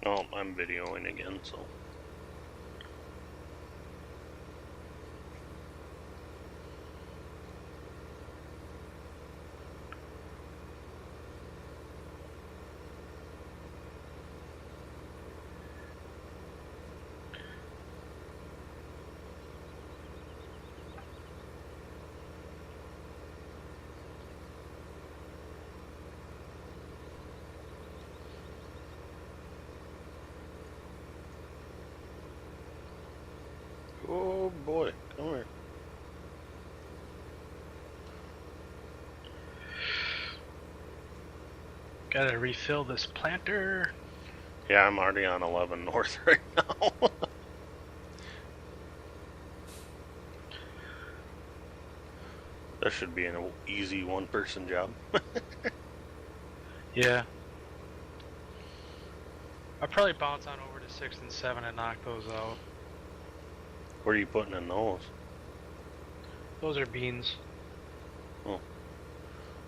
Oh, I'm videoing again, so. Oh boy, come here. Gotta refill this planter. Yeah, I'm already on 11 North right now. That should be an easy one-person job. Yeah. I'll probably bounce on over to 6 and 7 and knock those out. What are you putting in those? Those are beans. Oh.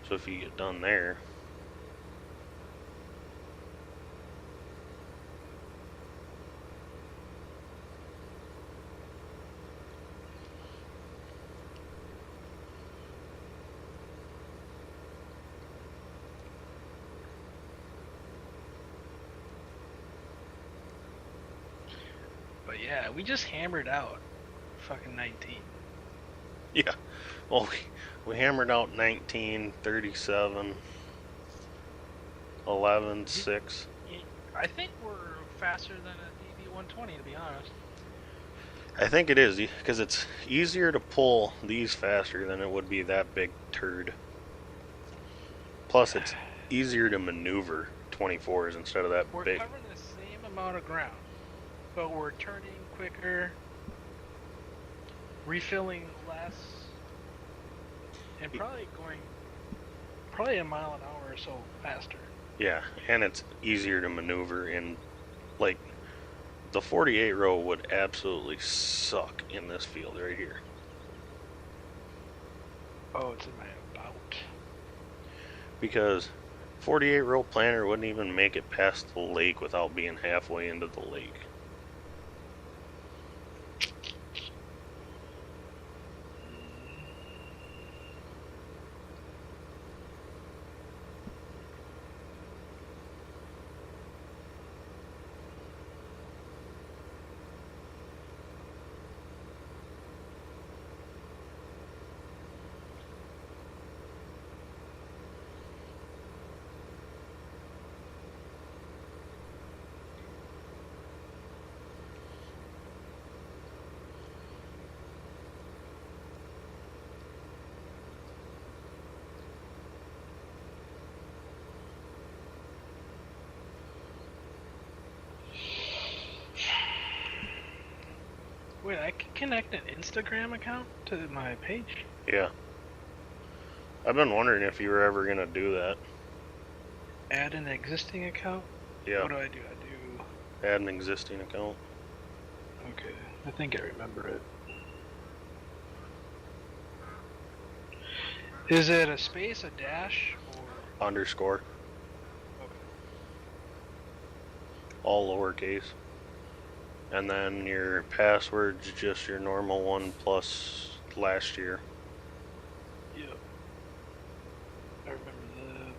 So if you get done there. But yeah, we just hammered out fucking 19. Yeah. Well, we hammered out 19, 37, 11, 6. I think we're faster than an EV120, to be honest. I think it is, because it's easier to pull these faster than it would be that big turd. Plus, it's easier to maneuver 24s instead of that We're big. covering the same amount of ground, but we're turning quicker, refilling less, and probably going a mile an hour or so faster. Yeah, and it's easier to maneuver in, like, the 48 row would absolutely suck in this field right here. Oh, it's in my about. Because 48 row planter wouldn't even make it past the lake without being halfway into the lake. Wait, I can connect an Instagram account to my page? Yeah. I've been wondering if you were ever going to do that. Add an existing account? Yeah. What do? I do Add an existing account. Okay, I think I remember it. Is it a space, a dash, or Underscore. okay? All lowercase. And then your password's just your normal one plus last year. Yep. I remember that.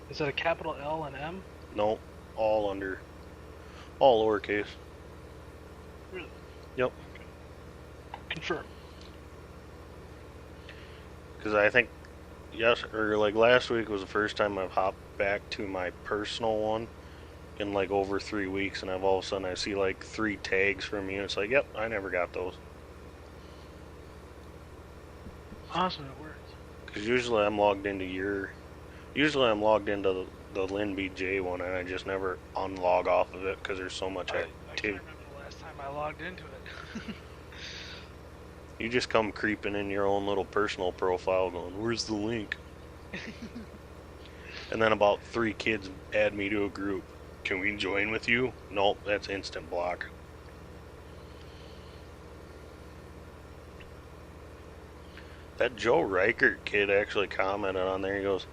Is it a capital L and M? Nope. All lowercase. Really? Yep. Okay. Confirm. Because I think last week was the first time I've hopped back to my personal one in like over 3 weeks, and all of a sudden I see like 3 tags from you. It's like, yep, I never got those. Awesome, it works. Because usually I'm logged into the Lin BJ one, and I just never unlog off of it because there's so much I can't activity. remember the last time I logged into it. You just come creeping in your own little personal profile going, where's the link? And then about 3 kids add me to a group. Can we join with you? Nope, that's instant block. That Joe Reichert kid actually commented on there. He goes,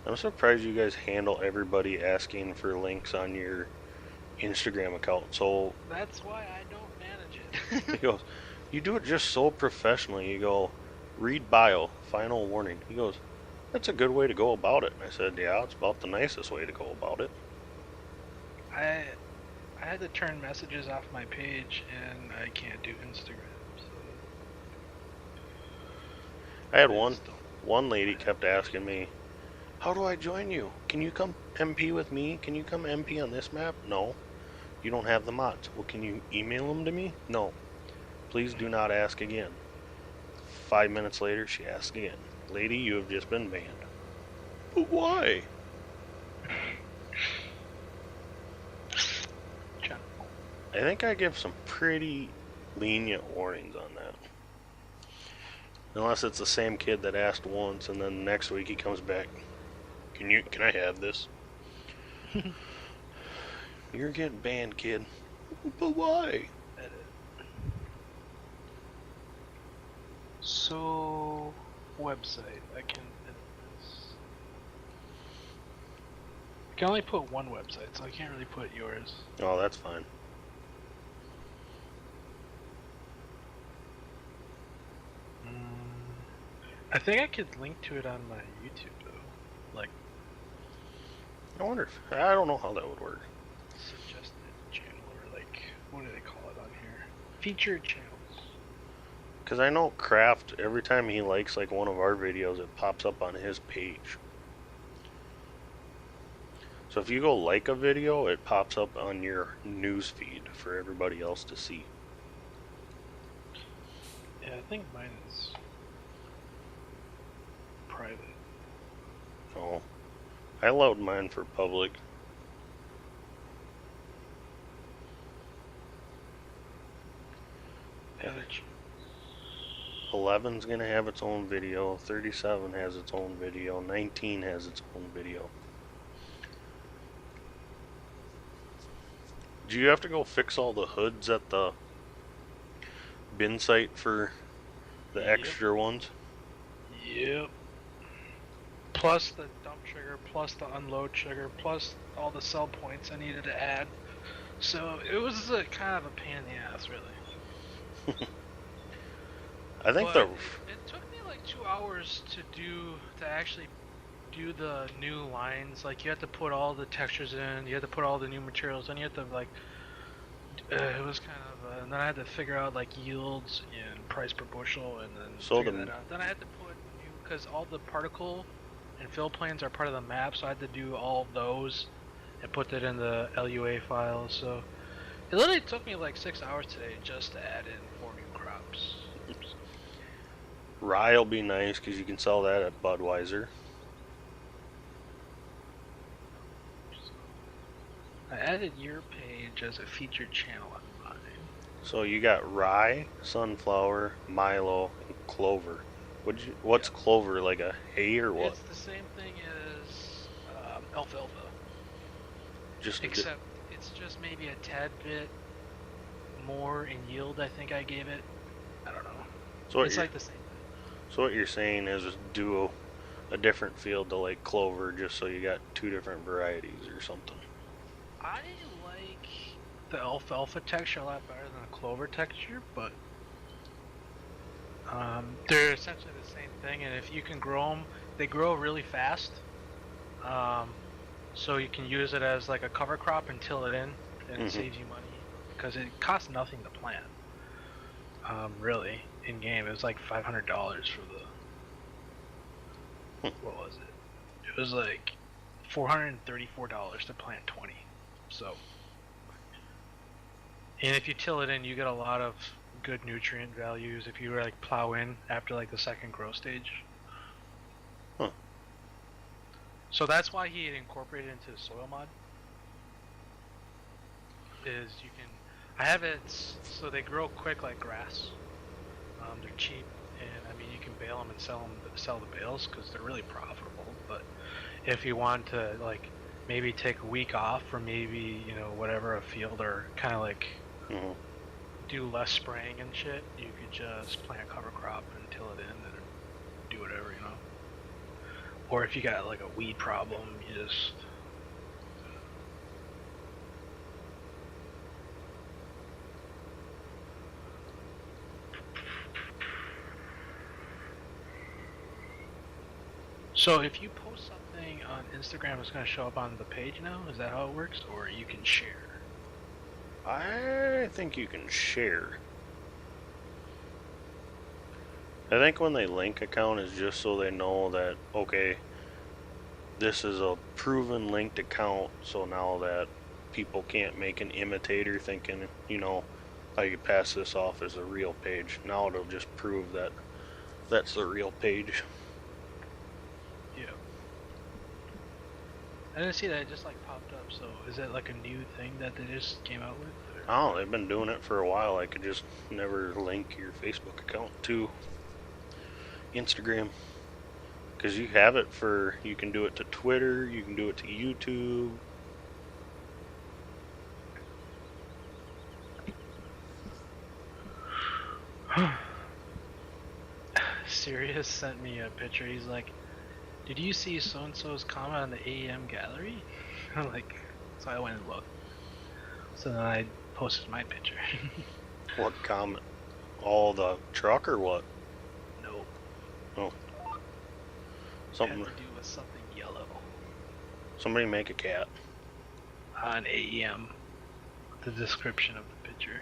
I'm surprised you guys handle everybody asking for links on your Instagram account. So That's why I don't manage he it. goes, you do it just so professionally. You go, read bio, final warning. He goes, that's a good way to go about it. And I said, yeah, it's about the nicest way to go about it. I had to turn messages off my page, and I can't do Instagram. So I had I one just don't. one lady kept asking me, how do I join you? Can you come MP with me? Can you come MP on this map? No. You don't have the mods. Well, can you email them to me? No. Please do not ask again. 5 minutes later, she asked again. Lady, you have just been banned. But why? I think I give some pretty lenient warnings on that. Unless it's the same kid that asked once and then next week he comes back. Can I have this? You're getting banned, kid. But why? So, website. I can edit this. I can only put one website, so I can't really put yours. Oh, that's fine. I think I could link to it on my YouTube though. Like, I wonder if I don't know how that would work. suggested channel or like, what do they call it on here? Featured channels. Because I know Kraft, every time he likes like one of our videos, it pops up on his page. So if you go like a video, it pops up on your news feed for everybody else to see. Yeah, I think mine is private. Oh, I allowed mine for public. Yeah. 11's gonna have its own video. 37 has its own video. 19 has its own video. Do you have to go fix all the hoods at the bin site for the extra ones? Yep. Plus the dump trigger, plus the unload trigger, plus all the sell points I needed to add. So it was kind of a pain in the ass, really. I think But it took me like 2 hours to actually do the new lines. Like you had to put all the textures in, you had to put all the new materials, and you had to like. It was kind of, and then I had to figure out like yields and price per bushel, and then figure that out. Then I had to put new, because all the particle and fill planes are part of the map, so I had to do all of those and put that in the LUA files. So it literally took me like 6 hours today just to add in 4 new crops. rye will be nice because you can sell that at Budweiser. I added your page as a featured channel on mine. So you got rye, sunflower, Milo, and clover. What's clover, like a hay or what? It's the same thing as alfalfa. Except it's just maybe a tad bit more in yield. I think I gave it. I don't know. So it's like the same thing. So what you're saying is do a different field to like clover, just so you got 2 different varieties or something. I like the alfalfa texture a lot better than the clover texture, but they're essentially the same thing. And if you can grow them, they grow really fast. So you can use it as like a cover crop and till it in, and it saves you money because it costs nothing to plant. Really, in game, it was like $500 for the. What was it? It was like $434 to plant 20. So, and if you till it in, you get a lot of good nutrient values if you like plow in after like the second grow stage. Huh. So that's why he had incorporated into the soil mod. Is you can, I have it so they grow quick like grass. They're cheap, and I mean you can bale them and sell the bales because they're really profitable. But if you want to like maybe take a week off or maybe whatever a field or kind of like do less spraying and shit, you could just plant a cover crop and till it in and do whatever, or if you got like a weed problem, you just So if you post something on Instagram, it's going to show up on the page now? Is that how it works? Or you can share? I think you can share. I think when they link account is just so they know that, okay, this is a proven linked account, so now that people can't make an imitator thinking, I could pass this off as a real page. Now it'll just prove that that's the real page. Yeah. I didn't see that, it just like popped up, so is it like a new thing that they just came out with? Or? Oh, they've been doing it for a while. I could just never link your Facebook account to Instagram. Because you have it you can do it to Twitter, you can do it to YouTube. Sirius sent me a picture. He's like, "Did you see so and so's comment on the AEM gallery?" I'm like, so I went and looked. So then I posted my picture. What comment? All the truck or what? Nope. Oh. Something. Had to do with something yellow. Somebody make a cat. On AEM, the description of the picture.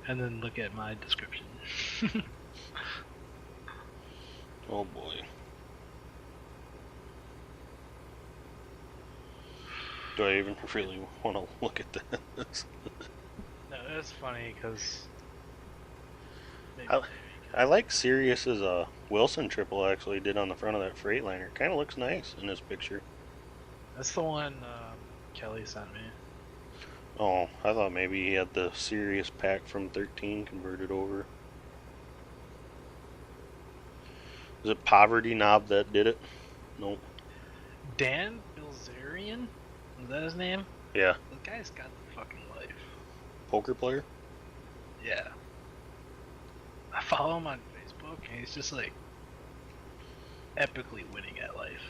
And then look at my description. Oh boy. Do I even really want to look at this? No, it's funny because I like Sirius's Wilson triple actually did on the front of that Freightliner. Kind of looks nice in this picture. that's the one Kelly sent me. Oh, I thought maybe he had the Sirius pack from 13 converted over. Is it Poverty Knob that did it? Nope. Dan Bilzerian? Is that his name? Yeah. The guy's got the fucking life. Poker player? Yeah. I follow him on Facebook and he's just like epically winning at life.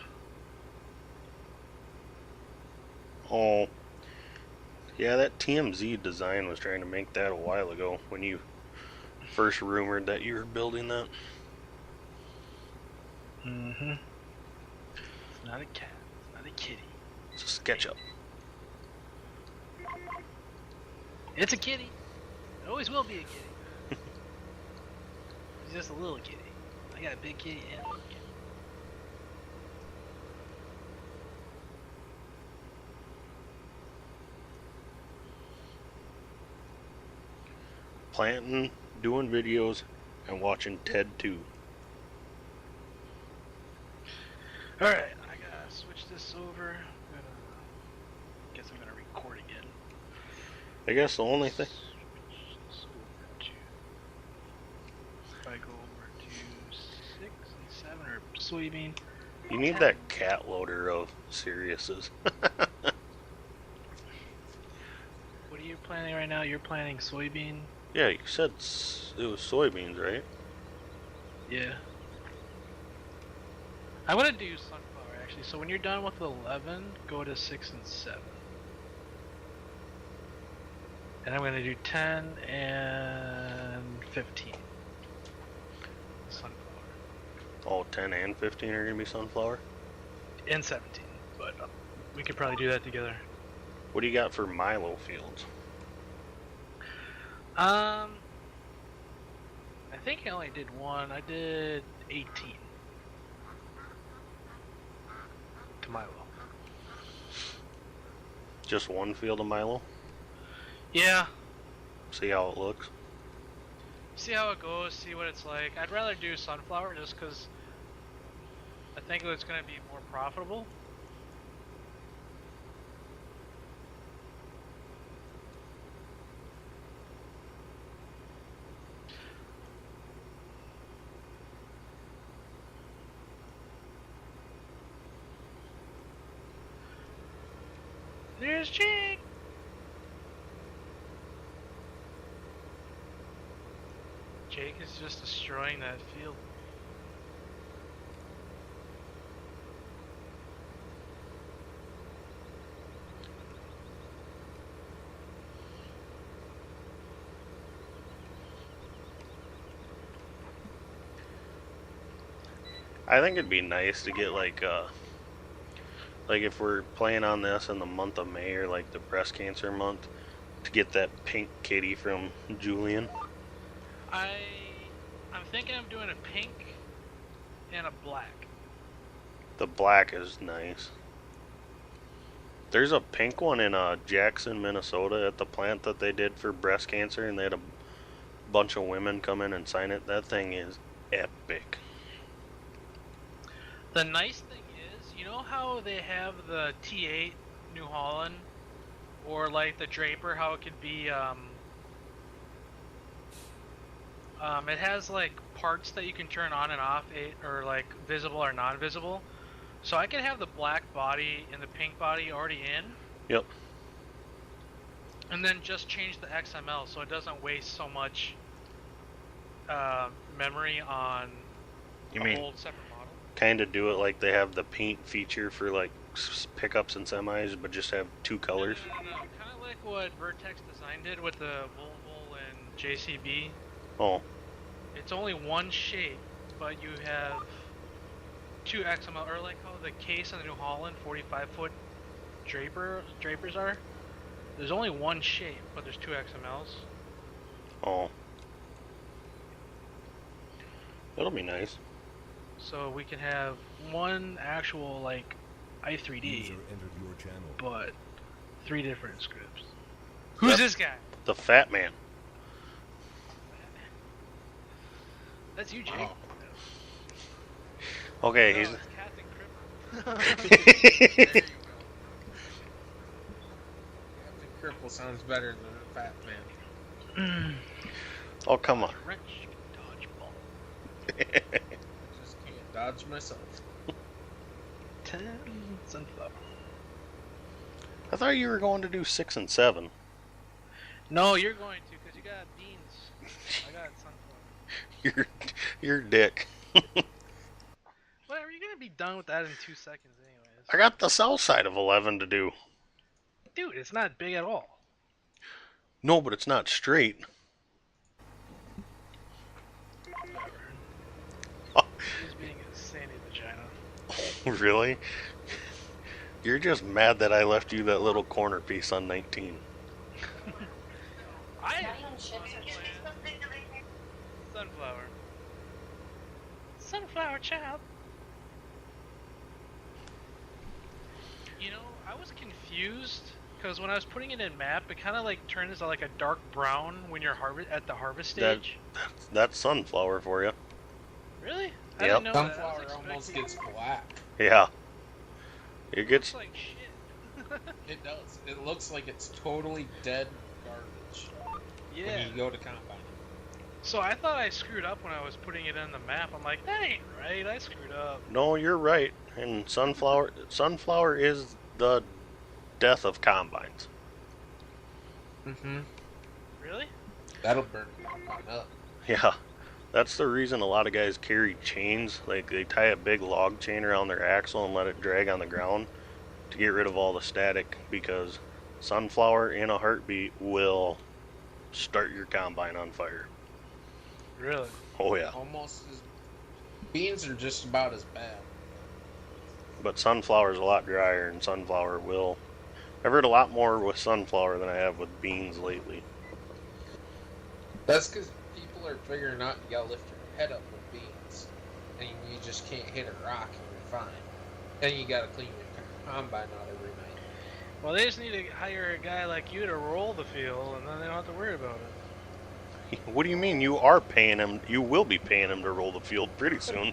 Oh. Yeah, that TMZ design was trying to make that a while ago when you first rumored that you were building that. Mm-hmm. It's not a cat. It's not a kitty. It's a SketchUp. It's a kitty. It always will be a kitty. He's just a little kitty. I got a big kitty and a little kitty. Planting, doing videos, and watching Ted 2. Alright, I gotta switch this over. Guess I'm gonna record again. I guess the only thing. If I go over to 6 and 7 or soybean. You need that cat loader of Sirius's. What are you planning right now? You're planning soybean? Yeah, you said it was soybeans, right? Yeah. I'm gonna do sunflower actually. So when you're done with 11, go to 6 and 7. And I'm gonna do 10 and 15. Sunflower. Oh, 10 and 15 are going to be sunflower? And 17. But we could probably do that together. What do you got for Milo fields? I think I only did one. I did 18. To Milo. Just one field of Milo? Yeah. See how it looks? See how it goes, see what it's like. I'd rather do sunflower just because I think it's going to be more profitable. There's Jake! Jake is just destroying that field. I think it'd be nice to get like if we're playing on this in the month of May or like the breast cancer month, to get that pink kitty from Julian. I'm thinking I'm doing a pink and a black. The black is nice. There's a pink one in Jackson, Minnesota at the plant that they did for breast cancer, and they had a bunch of women come in and sign it. That thing is epic. The nice thing is, you know how they have the T8 New Holland, or like the Draper, how it could be, it has like parts that you can turn on and off, or like visible or non-visible. So I could have the black body and the pink body already in. Yep. And then just change the XML so it doesn't waste so much memory on a whole separate model. Kind of do it like they have the paint feature for like pickups and semis, but just have two colors. No. Kind of like what Vertex Design did with the Volvo and JCB. Oh. It's only one shape, but you have two XML, or like how the case on the New Holland 45-foot drapers are. There's only one shape, but there's two XMLs. Oh. That'll be nice. So we can have one actual like i3D, but three different scripts. Who's this guy? The Fat Man. That's you, Jake. Oh. Okay, No, he's. it's Captain Cripple. There you go. Captain Cripple sounds better than a Fat Man. Oh, come on. Wrench, dodgeball. Just can't dodge myself. 10 sunflower. I thought you were going to do 6 and 7. No, you're going to, because you got beans. I got sunflower. You're dick. Whatever, you're gonna be done with that in 2 seconds anyways. I got the south side of 11 to do. Dude, it's not big at all. No, but it's not straight. He's being a sandy vagina. Really? You're just mad that I left you that little corner piece on 19. I have sunflower. Sunflower child. You know, I was confused because when I was putting it in map, it kind of like turns into like a dark brown when you're at the harvest stage. That's sunflower for you. Really? I Yep. didn't know that. I was Sunflower expecting- almost gets black. Yeah. It It gets. looks like shit. It does. It looks like it's totally dead garbage Yeah. when you go to combine. So I thought I screwed up when I was putting it in the map. I'm like, that ain't right. I screwed up. No, you're right. And sunflower is the death of combines. Mm-hmm. Really? That'll burn the combine up. Yeah. That's the reason a lot of guys carry chains. Like they tie a big log chain around their axle and let it drag on the ground to get rid of all the static, because sunflower in a heartbeat will start your combine on fire. Really? Oh yeah. Almost as beans are just about as bad. But sunflower is a lot drier, and sunflower will. I've heard a lot more with sunflower than I have with beans lately. That's because people are figuring out you gotta lift your head up with beans, and you just can't hit a rock and you're fine. And you gotta clean your combine out every night. Well, they just need to hire a guy like you to roll the field, and then they don't have to worry about it. What do you mean? You are paying him? You will be paying him to roll the field pretty soon.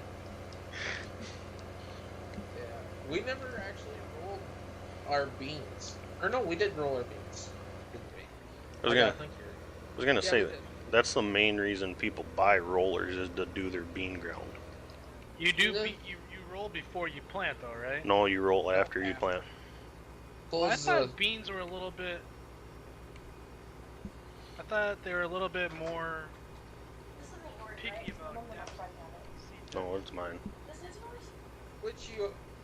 Yeah, we never actually rolled our beans. Or no, we did roll our beans. Didn't we? I gotta think here. was gonna Yeah, say we that did. that's the main reason people buy rollers, is to do their bean ground. You do Yeah. you roll before you plant, though, right? No, you roll after you plant. Well, I Close thought beans were a little bit. I thought they were a little bit more picky about depth. No, it's mine. which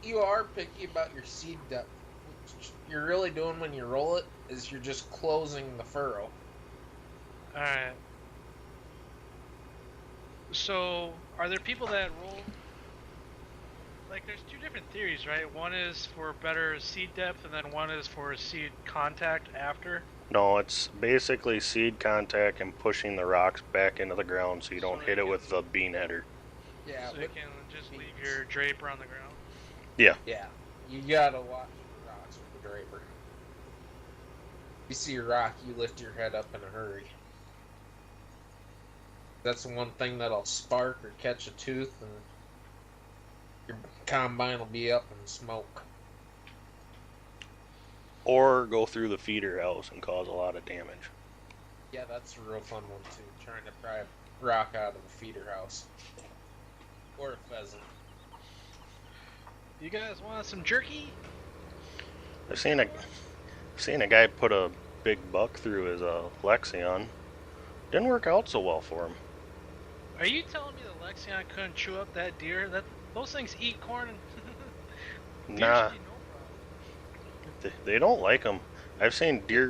you are picky about your seed depth. What you're really doing when you roll it is you're just closing the furrow. Alright. So, are there people that roll like there's two different theories, right? One is for better seed depth, and then one is for seed contact after. No, it's basically seed contact and pushing the rocks back into the ground so you don't So hit you it with can- the bean header. Yeah, So you but can just leave your draper on the ground. Yeah. yeah, you gotta watch the rocks with the draper. You see a rock, you lift your head up in a hurry. That's the one thing that'll spark or catch a tooth, and your combine will be up in smoke. Or go through the feeder house and cause a lot of damage. Yeah, that's a real fun one too. Trying to pry a rock out of the feeder house. Or a pheasant. You guys want some jerky? I've seen a guy put a big buck through his Lexion. Didn't work out so well for him. Are you telling me the Lexion couldn't chew up that deer? Those things eat corn and Nah, should be no problem. they don't like them. I've seen deer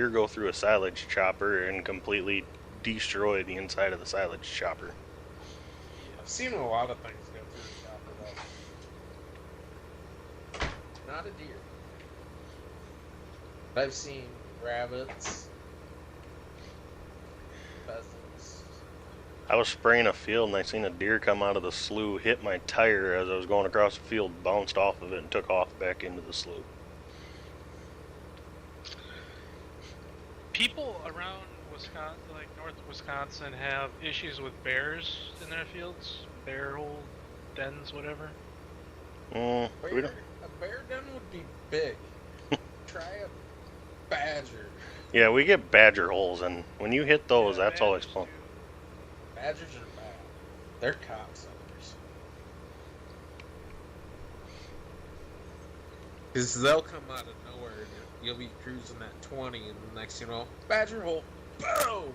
go through a silage chopper and completely destroy the inside of the silage chopper. I've seen a lot of things go through the chopper though. Not a deer. I've seen rabbits, pheasants. I was spraying a field and I seen a deer come out of the slough, hit my tire as I was going across the field, bounced off of it, and took off back into the slough. People around Wisconsin, like North Wisconsin, have issues with bears in their fields. Bear hole dens, whatever. We don't. A bear den would be big. Try a badger. Yeah, we get badger holes, and when you hit those, Yeah, that's always badgers fun. do. Badgers are bad. They're cocksuckers. Because they'll come out of nowhere and you'll be cruising at 20 and the next you know, badger hole, boom!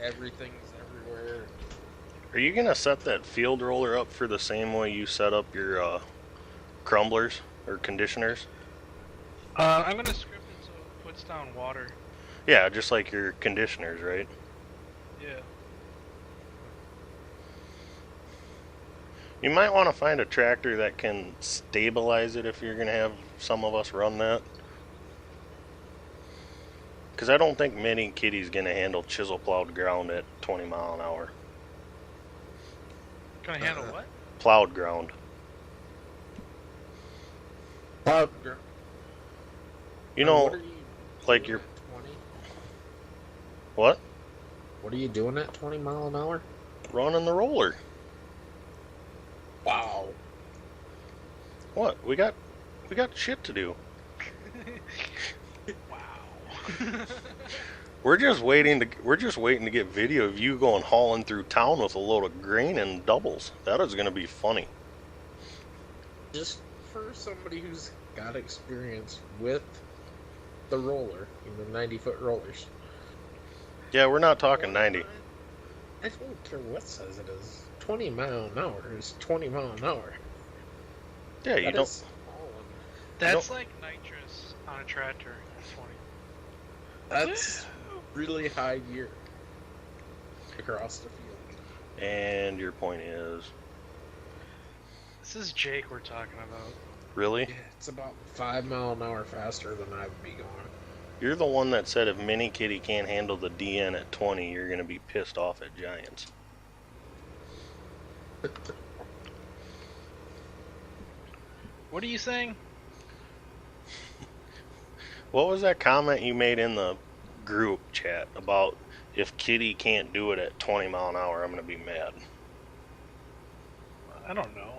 Everything's everywhere. Are you gonna set that field roller up for the same way you set up your crumblers or conditioners? I'm gonna script it so it puts down water. Yeah, just like your conditioners, right? Yeah. You might want to find a tractor that can stabilize it if you're gonna have some of us run that. Because I don't think many kitties gonna handle chisel plowed ground at 20 mile an hour. Gonna handle what? Plowed ground. What You know, are you like doing your at 20? what? What are you doing at 20 mile an hour? Running the roller. Wow. What? We got shit to do. Wow. We're just waiting to get video of you going hauling through town with a load of grain and doubles. That is gonna be funny. Just for somebody who's got experience with the roller, the 90-foot rollers. Yeah, we're not talking 90. I don't care what size it is. 20 mile an hour is 20 mile an hour. Yeah, you That don't. is all That's like nitrous on a tractor. 20. That's really high gear across the field. And your point is, This is Jake we're talking about. really? Yeah, it's about 5 mile an hour faster than I would be going. You're the one that said if Mini Kitty can't handle the DN at 20, you're gonna be pissed off at Giants. What are you saying? What was that comment you made in the group chat about if Kitty can't do it at 20 mile an hour, I'm gonna be mad? I don't know.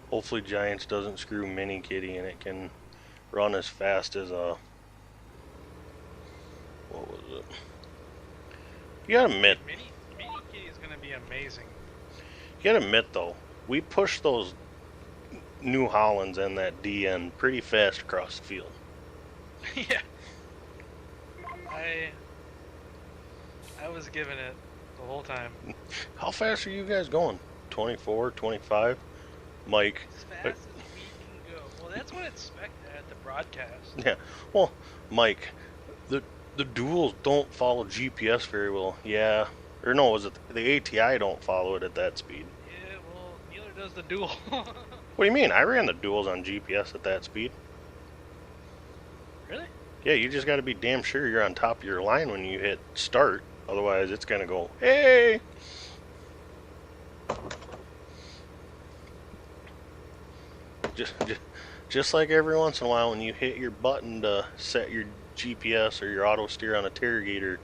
Hopefully Giants doesn't screw Mini Kitty and it can run as fast as a... What was it? You gotta admit, Mini Kitty is gonna be amazing. you gotta admit though, we pushed those New Hollands and that DN pretty fast across the field. Yeah. I was giving it the whole time. How fast are you guys going? 24, 25? Mike. As fast as we can go. Well, that's what it's expected at the broadcast. Yeah. Well, Mike, the duels don't follow GPS very well. Yeah, Or no, was it the ATI don't follow it at that speed? Yeah, well, neither does the dual. What do you mean? I ran the duals on GPS at that speed. Really? Yeah, you just got to be damn sure you're on top of your line when you hit start. Otherwise, it's going to go, hey! Just like every once in a while when you hit your button to set your GPS or your auto steer on a Terragator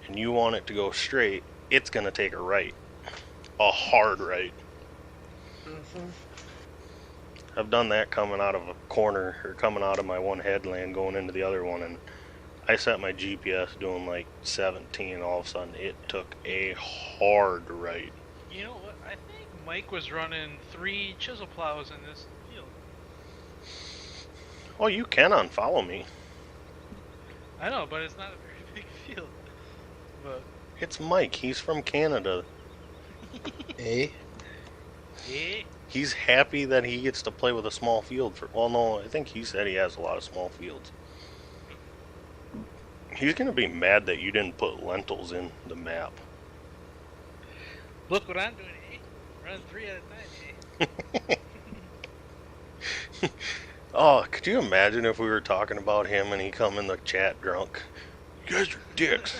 and you want it to go straight, it's going to take a right. A hard right. Mm-hmm. I've done that coming out of a corner or coming out of my one headland going into the other one, and I set my GPS doing like 17 and all of a sudden it took a hard right. You know what? I think Mike was running 3 chisel plows in this field. Oh, you can unfollow me. I know, but it's not a very big field. But It's Mike. He's from Canada. Hey. yeah, He's happy that he gets to play with a small field. Well, no, I think he said he has a lot of small fields. He's going to be mad that you didn't put lentils in the map. look what I'm doing, eh? Running 3 at a time, eh? Oh, could you imagine if we were talking about him and he come in the chat drunk? You guys are dicks.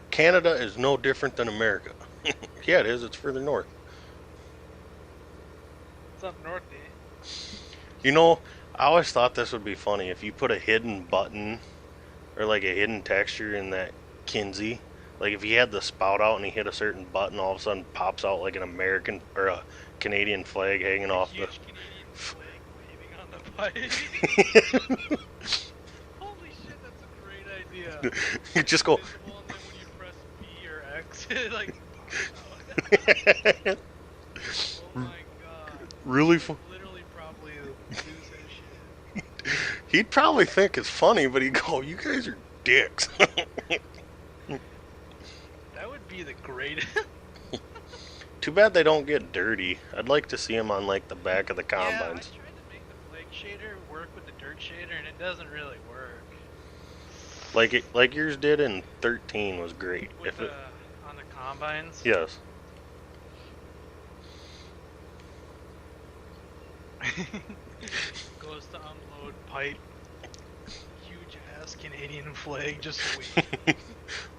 Canada is no different than America. Yeah, it is. It's further north. It's up north, eh? You know, I always thought this would be funny if you put a hidden button or like a hidden texture in that Kinsey. Like if he had the spout out and he hit a certain button, all of a sudden pops out like an American or a Canadian flag hanging off the. Huge Canadian flag waving on the pipe. Holy shit, that's a great idea. You just go. Invisible, and then when you press B or X, it like pops out. Oh my god. Really? Literally probably lose his shit. He'd probably think it's funny, but he'd go, "You guys are dicks." That would be the greatest. Too bad they don't get dirty. I'd like to see him on like the back of the Yeah, I combines. tried to make the flag shader work with the dirt shader, and it doesn't really work. Like yours did in 13 was great. With If it, on the combines. yes. Goes to unload pipe. Huge ass Canadian flag just wait.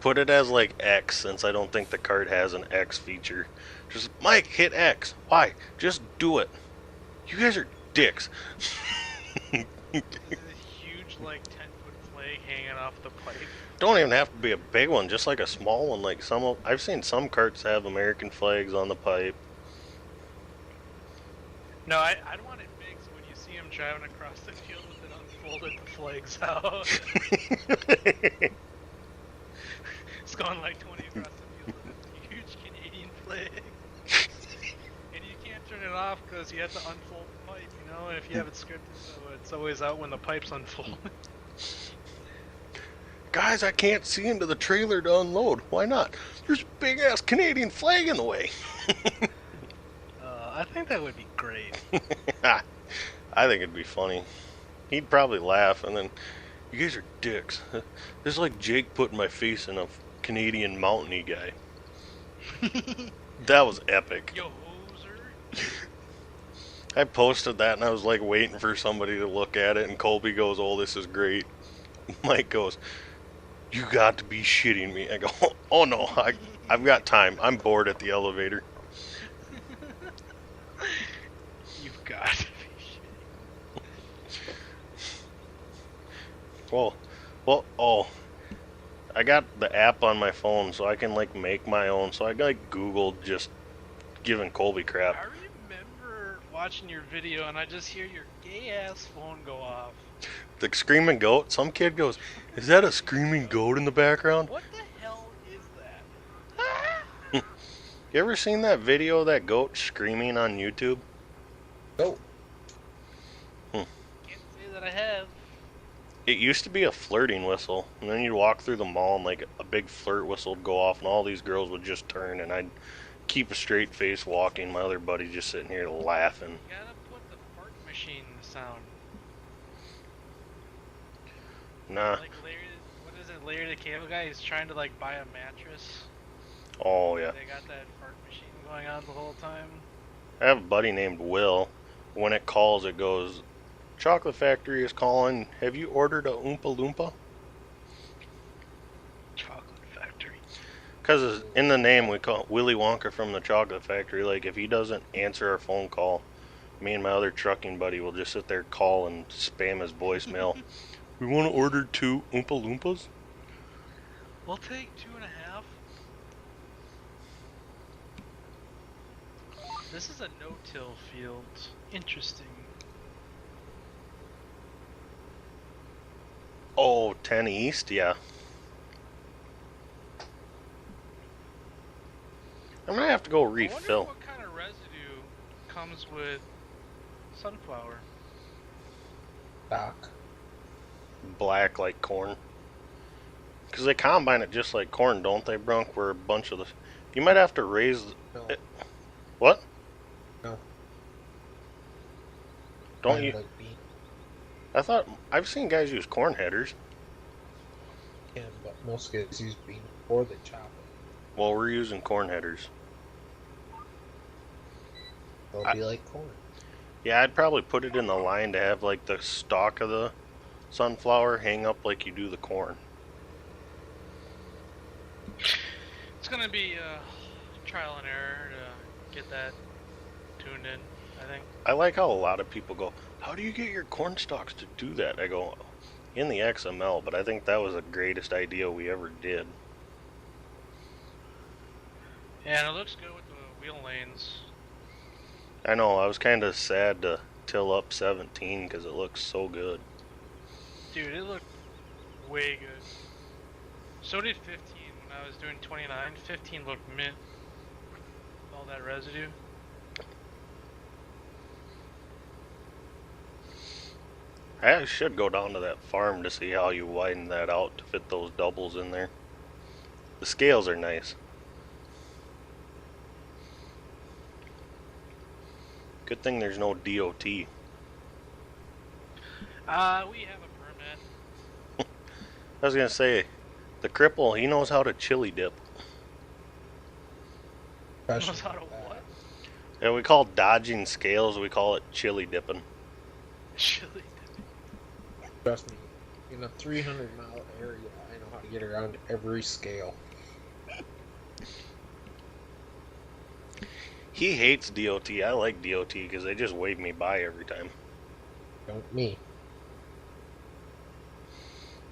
Put it as like X, since I don't think the card has an X feature. Just Mike, hit X. Why? Just do it. You guys are dicks. There's a huge like 10-foot flag hanging off the pipe. Don't even have to be a big one, just like a small one. Like I've seen some carts have American flags on the pipe. No, I'd want it big so when you see him driving across the field with it unfolded, the flag's out. It's going like 20 across the field with this huge Canadian flag. And you can't turn it off because you have to unfold the pipe, you know? And if you have it scripted, so it's always out when the pipe's unfolded. Guys, I can't see into the trailer to unload. Why not? There's a big ass Canadian flag in the way. I think that would be great. I think it'd be funny. He'd probably laugh and then, you guys are dicks. This is like Jake putting my face in a Canadian mountainy guy. That was epic. Yo, hoser. I posted that and I was like waiting for somebody to look at it and Colby goes, "Oh, this is great." Mike goes, "You got to be shitting me." I go, "Oh no, I've got time. I'm bored at the elevator." You've got to be shitting. Oh, I got the app on my phone so I can like make my own. So I like Googled just giving Colby crap. I remember watching your video and I just hear your gay ass phone go off. The screaming goat. Some kid goes, "Is that a screaming goat in the background?" What the hell is that? You ever seen that video of that goat screaming on YouTube? Go. Can't say that I have. It used to be a flirting whistle, and then you'd walk through the mall and like a big flirt whistle would go off, and all these girls would just turn, and I'd keep a straight face walking. My other buddy just sitting here laughing. You gotta put the fart machine sound. Nah, Like Larry, what is it? Larry the Cable Guy is trying to like buy a mattress. Oh yeah. They got that fart machine going on the whole time. I have a buddy named Will. When it calls, it goes, "Chocolate Factory is calling. Have you ordered a Oompa Loompa?" Chocolate Factory. Because in the name, we call Willy Wonka from the Chocolate Factory. Like, if he doesn't answer our phone call, me and my other trucking buddy will just sit there, call, and spam his voicemail. "We want to order 2 Oompa Loompas." We'll take 2.5. This is a no-till field. Interesting. Oh, 10 East? Yeah. I'm going to have to go I wonder refill. what kind of residue comes with sunflower. Doc. Black like corn. Because they combine it just like corn, don't they, Brunk? Where a bunch of the... You might have to raise... No. What? No. Don't Kind you... Like bean. I thought... I've seen guys use corn headers. Yeah, but most guys use bean or they chop it. Well, we're using corn headers. They'll be like corn. Yeah, I'd probably put it in the line to have like the stalk of the sunflower hang up like you do the corn. It's gonna be trial and error to get that tuned in, I think. I like how a lot of people go, "How do you get your corn stalks to do that?" I go, "In the XML," but I think that was the greatest idea we ever did. Yeah, and it looks good with the wheel lanes. I know, I was kind of sad to till up 17 because it looks so good. Dude, it looked way good. So did 15 when I was doing 29. 15 looked mint. All that residue. I should go down to that farm to see how you widen that out to fit those doubles in there. The scales are nice. Good thing there's no DOT. We have a permit. I was gonna say, the cripple, he knows how to chili dip. Knows how to what? Yeah, we call dodging scales, we call it chili dipping. Chili. Trust me, in a 300-mile area, I know how to get around every scale. He hates DOT. I like DOT because they just wave me by every time. Don't me.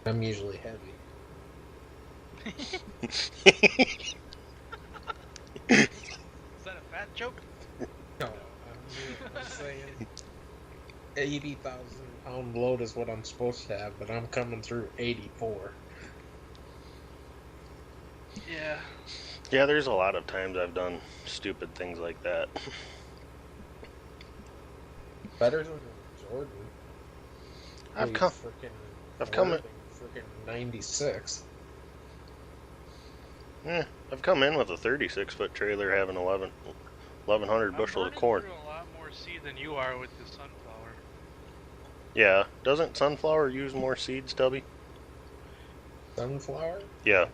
I'm usually heavy. Is that a fat joke? No, I'm saying 80,000-pound load is what I'm supposed to have, but I'm coming through 84. Yeah. Yeah, there's a lot of times I've done stupid things like that. Better than Jordan. I've come in. Freaking 96. I've come in with a 36-foot trailer having 1,100 bushels of corn. I'm running through a lot more seed than you are with the sunflower. Yeah, doesn't sunflower use more seed, Stubby? Sunflower? It's Yeah.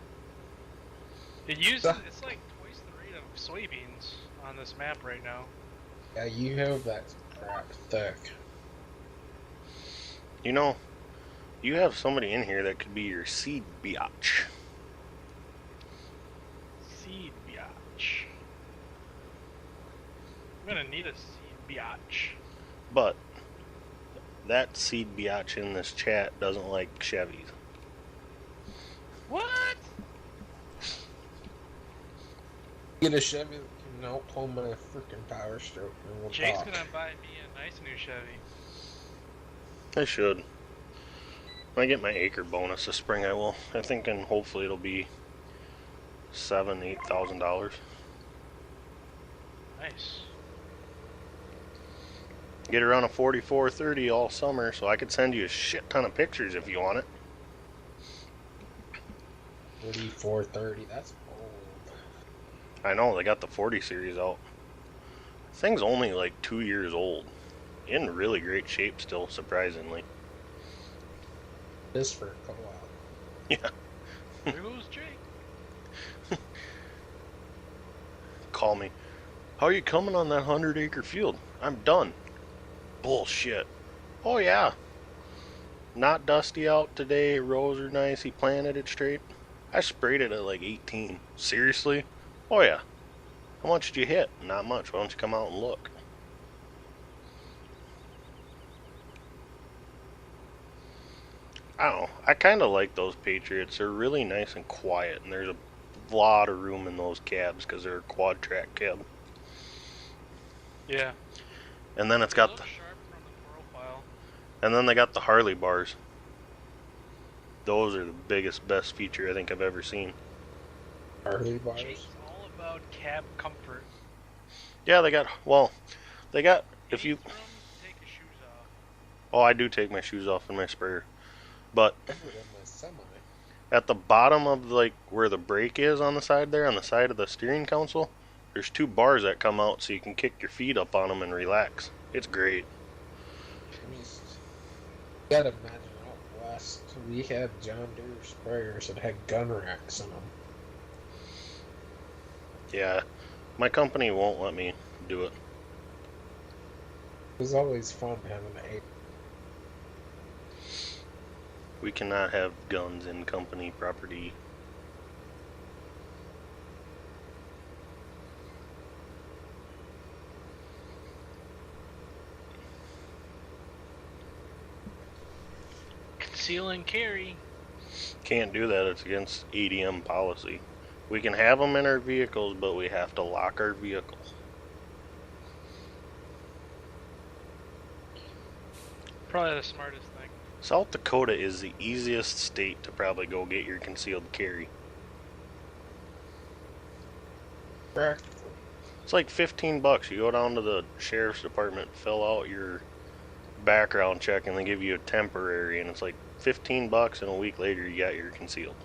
like twice the rate of soybeans on this map right now. Yeah, you have that crap thick. You know, you have somebody in here that could be your seed biatch. Seed biatch. I'm gonna need a seed biatch. But that seed biatch in this chat doesn't like Chevys. What? Get a Chevy that can outpull my freaking power stroke and we'll Jake's talk. gonna buy me a nice new Chevy. I should. When I get my acre bonus this spring, I will. I'm thinking hopefully it'll be $8,000. Nice. Get around a 4430 all summer, so I could send you a shit ton of pictures if you want it. 4430, that's old. I know, they got the 40 series out. Thing's only like 2 years old. In really great shape still, surprisingly. This for a co-op. Yeah. There goes Jake. call me. How are you coming on that 100-acre field? I'm done. Bullshit. Oh yeah. Not dusty out today. Rows are nice. He planted it straight. I sprayed it at like 18. Seriously? Oh yeah. How much did you hit? Not much. Why don't you come out and look? I don't know. I kind of like those Patriots. They're really nice and quiet, and there's a lot of room in those cabs because they're a quad track cab. Yeah. And then it's They got look the, sharp from the profile. and then they got the Harley bars. Those are the biggest, best feature I think I've ever seen. Harley bars. Jake's all about cab comfort. Yeah, they got if you. Take your shoes off. Oh, I do take my shoes off in my sprayer, but I put in my semi. at the bottom of like where the brake is on the side there, on the side of the steering console, there's two bars that come out so you can kick your feet up on them and relax. It's great. I mean, you gotta imagine out west, we had John Deere sprayers that had gun racks in them. Yeah, my company won't let me do it. It was always fun having a. We cannot have guns in company property. Conceal and carry. Can't do that. It's against ADM policy. We can have them in our vehicles, but we have to lock our vehicle. Probably the smartest thing. South Dakota is the easiest state to probably go get your concealed carry. Practically. It's like $15. You go down to the sheriff's department, fill out your background check, and they give you a temporary, and it's like $15, and a week later you got your concealed.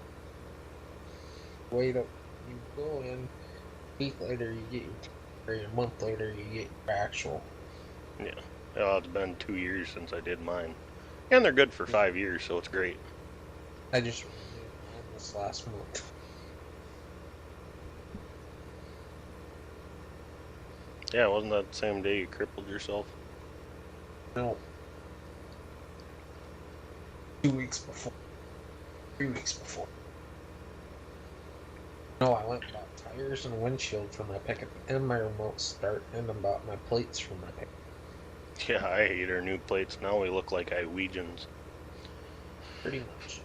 Wait up. You go in. A week later, you get your. Or a month later, you get your actual. Yeah. Oh, it's been 2 years since I did mine. And they're good for 5 years, so it's great. I just renewed mine this last month. Yeah, wasn't that the same day you crippled yourself? No. 2 weeks before. 3 weeks before. No, I went and bought tires and a windshield for my pickup and my remote start, and I bought my plates for my pickup. Yeah, I hate our new plates. Now we look like Iwegians. Pretty much.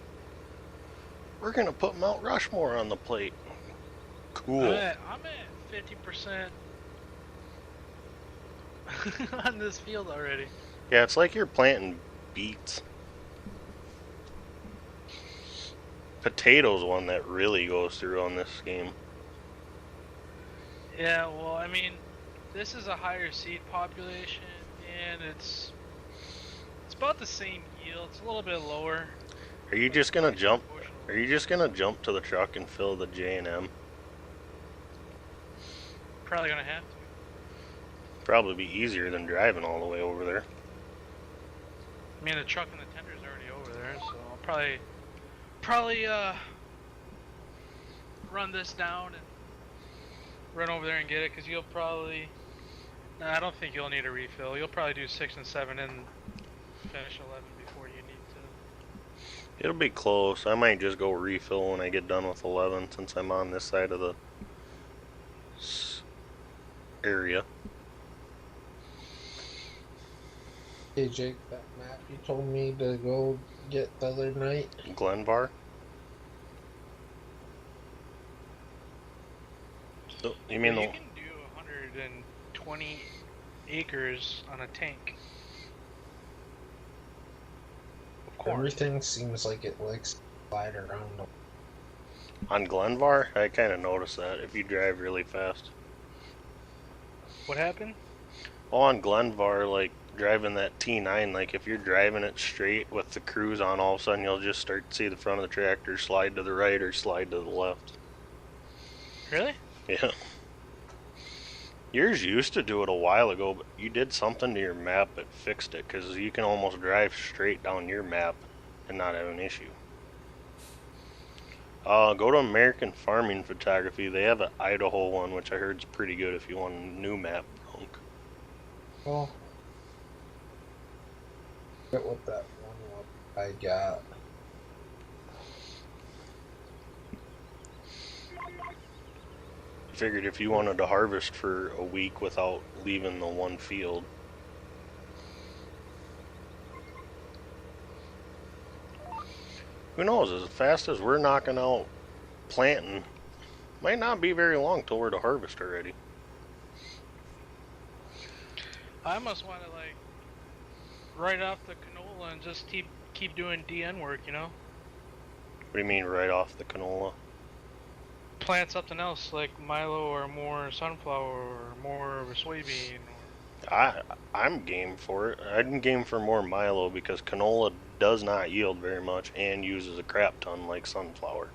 We're gonna put Mount Rushmore on the plate. Cool. I'm at 50% on this field already. Yeah, it's like you're planting beets. Potatoes one that really goes through on this game. Yeah, well, I mean, this is a higher seed population, and it's about the same yield. It's a little bit lower. Are you but just gonna it's jump? proportional. Are you just gonna jump to the truck and fill the J&M? Probably gonna have to. Probably be easier than driving all the way over there. I mean, the truck and the tender's already over there, so I'll probably run this down and run over there and get it, because you'll probably. Nah, I don't think you'll need a refill. You'll probably do 6 and 7 and finish 11 before you need to. It'll be close. I might just go refill when I get done with 11 since I'm on this side of the area. Hey Jake, that map you told me to go get the other night. Glenvar? You mean Well, the you can do 120 acres on a tank. Of course. Everything seems like it likes to slide around. on Glenvar? I kind of noticed that if you drive really fast. What happened? Oh, on Glenvar, like driving that T9, like if you're driving it straight with the cruise on, all of a sudden you'll just start to see the front of the tractor slide to the right or slide to the left. Really? Yeah. Yours used to do it a while ago, but you did something to your map that fixed it, because you can almost drive straight down your map and not have an issue. Go to American Farming Photography. They have an Idaho one, which I heard is pretty good if you want a new map bronc. Well, get what that one up I got. Figured if you wanted to harvest for a week without leaving the one field. Who knows, as fast as we're knocking out planting, might not be very long till we're to harvest already. I almost want to like write off the canola and just keep doing DN work, you know? What do you mean right off the canola? Plant something else like Milo or more sunflower or more of a soybean. I'm game for it. I'm game for more Milo because canola does not yield very much and uses a crap ton like sunflower.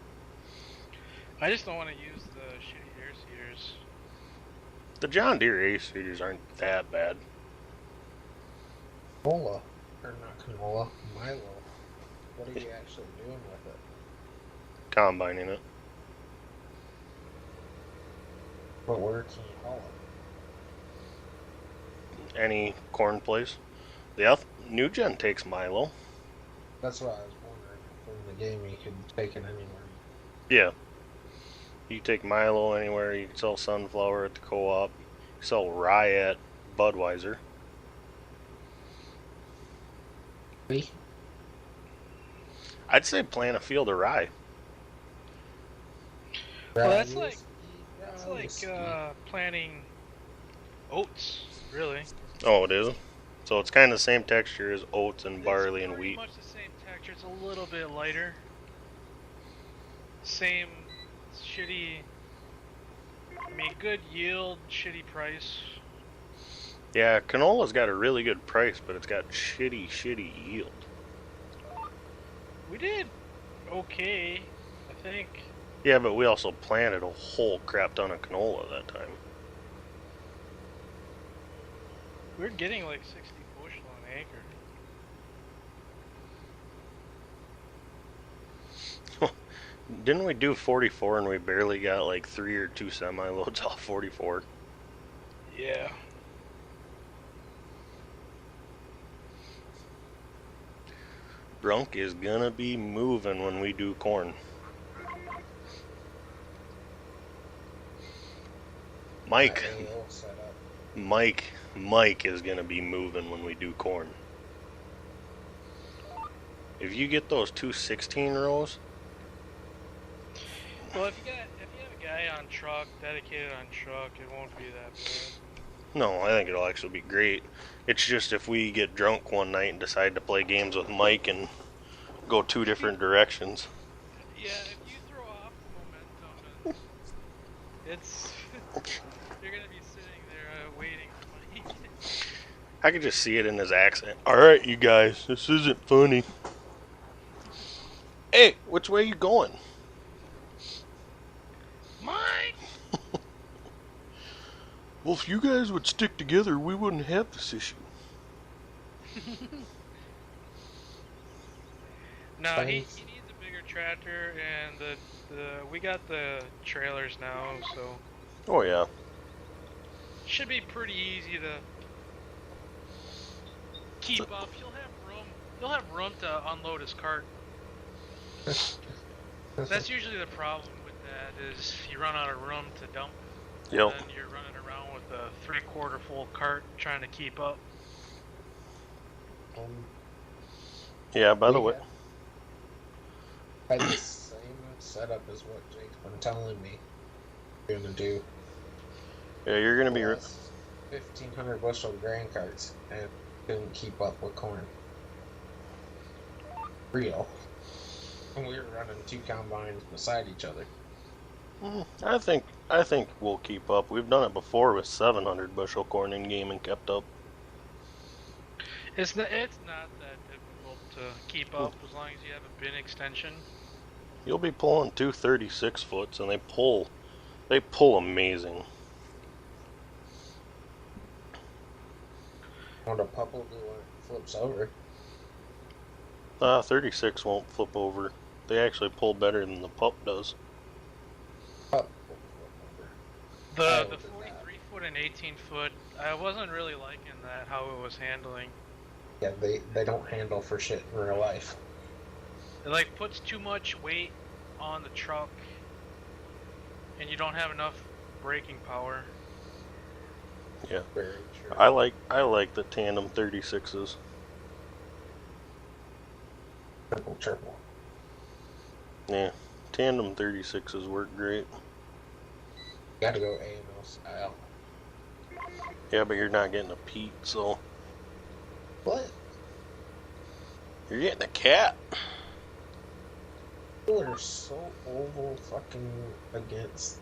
I just don't want to use the shitty air seeders. The John Deere ace seeders aren't that bad. Canola, or not canola, Milo. What are you actually doing with it? Combining it. But where can you haul it? Any corn place. The new gen takes Milo. That's what I was wondering. From the game, you could take it anywhere. Yeah. You take Milo anywhere. You can sell sunflower at the co-op. You can sell rye at Budweiser. Me? I'd say plant a field of rye. Well, that's like planting oats, really. Oh, it is? So it's kind of the same texture as oats and barley and wheat. It's pretty much the same texture. It's a little bit lighter. Same shitty. I mean, good yield, shitty price. Yeah, canola's got a really good price, but it's got shitty yield. We did okay, I think. Yeah, but we also planted a whole crap ton of canola that time. We're getting like 60 bushel an acre. Didn't we do 44 and we barely got like 3 or 2 semi-loads off 44? Yeah. Drunk is gonna be moving when we do corn. Mike is gonna be moving when we do corn. If you get those 216 rows, Well, if you have a guy on truck, dedicated on truck, it won't be that bad. no, I think it'll actually be great. It's just if we get drunk one night and decide to play games with Mike and go 2 different directions. Yeah, if you throw off the momentum, it's you're gonna be sitting there waiting for Mike. I could just see it in his accent. Alright, you guys, this isn't funny. Hey, which way you going? Mike! Well, if you guys would stick together, we wouldn't have this issue. No, he needs a bigger tractor, and we got the trailers now, so Oh yeah. should be pretty easy to keep up. He'll have room to unload his cart. That's usually the problem with that, is you run out of room to dump. Yep. And then you're running around with a 3/4 full cart trying to keep up. Yeah, by the way. Had the same setup as what Jake's been telling me you're gonna do. Yeah, you're gonna be 1,500 bushel grain carts and couldn't keep up with corn. Real. And we were running 2 combines beside each other. I think we'll keep up. We've done it before with 700 bushel corn in game and kept up. It's not that difficult to keep up as long as you have a bin extension. You'll be pulling 2 36 foots, and they pull amazing. What a pup will do when it flips over. 36 won't flip over. They actually pull better than the pup does. Oh, The 43 foot and 18 foot, I wasn't really liking that, how it was handling. yeah, they don't handle for shit in real life. It like puts too much weight on the truck, and you don't have enough braking power. Yeah. Very true. I like the tandem 36s. Triple. Yeah. Tandem 36s work great. Gotta go AML style. Yeah, but you're not getting a Pete, so What? you're getting a cat. People are so oval fucking against.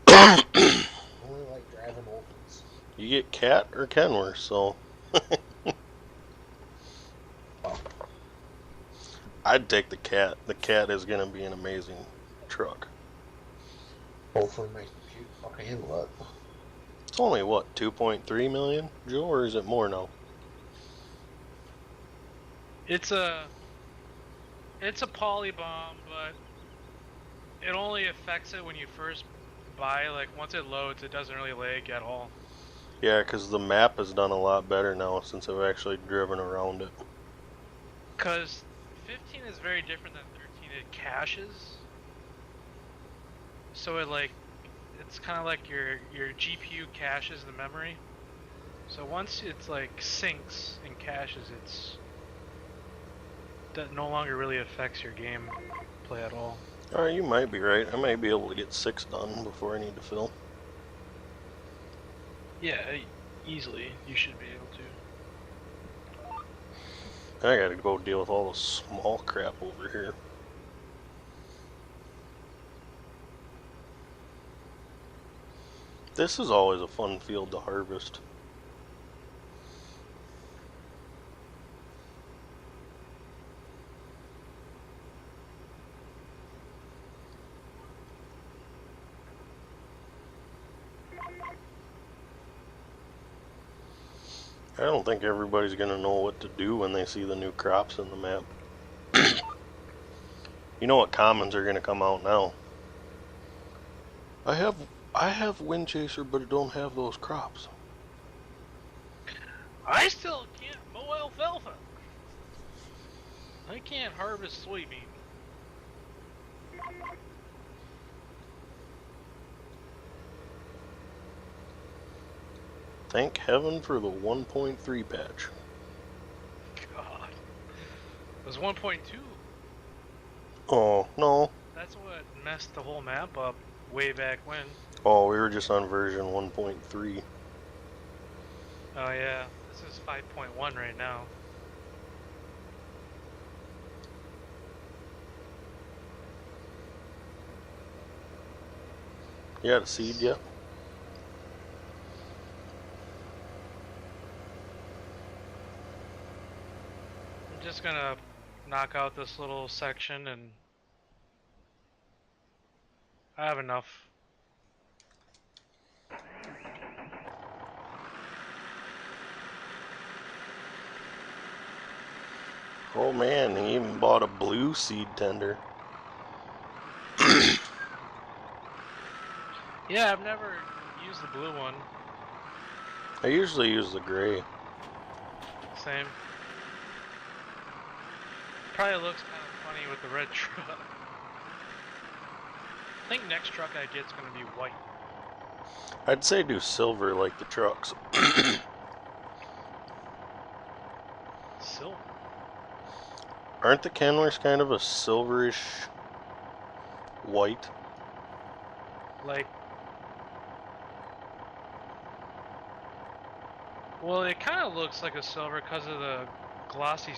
Only like driving opens. You get cat or Kenworth, so Oh, I'd take the cat. The cat is gonna be an amazing truck. hopefully my computer will handle it. It's only what, 2.3 million, Joe, or is it more now? It's a polybomb, but it only affects it when you first buy. Like once it loads, it doesn't really lag at all. Yeah, because the map has done a lot better now since I've actually driven around it. Because 15 is very different than 13. It caches, so it's kind of like your GPU caches the memory. So once it's like syncs and caches, that no longer really affects your game play at all. Alright, you might be right. I might be able to get 6 done before I need to fill. Yeah, easily you should be able to. I gotta go deal with all the small crap over here. This is always a fun field to harvest. I don't think everybody's gonna know what to do when they see the new crops in the map. You know what commons are gonna come out now? I have Windchaser, but it don't have those crops. I still can't mow alfalfa. I can't harvest soybean. Thank heaven for the 1.3 patch. God, it was 1.2. Oh, no. That's what messed the whole map up way back when. Oh, we were just on version 1.3. Oh yeah, this is 5.1 right now. You got a seed yet? I'm just gonna knock out this little section and I have enough. Oh man, he even bought a blue seed tender. Yeah, I've never used the blue one. I usually use the gray. Same. Probably looks kind of funny with the red truck. I think next truck I get's gonna be white. I'd say do silver like the trucks. Silver. Aren't the Kenworths kind of a silverish white? Like, well, it kind of looks like a silver because of the glossy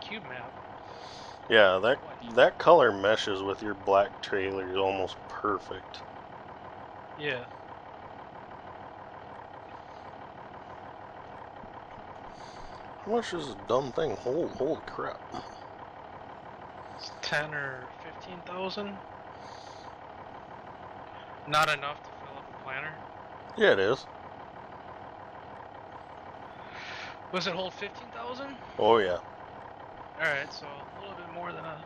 cube map. Yeah, that color meshes with your black trailers almost perfect. Yeah. How much does this dumb thing hold? Holy crap. It's 10 or 15,000. Not enough to fill up a planter. Yeah, it is. Was it hold 15,000? Oh yeah. Alright, so a little bit more than a...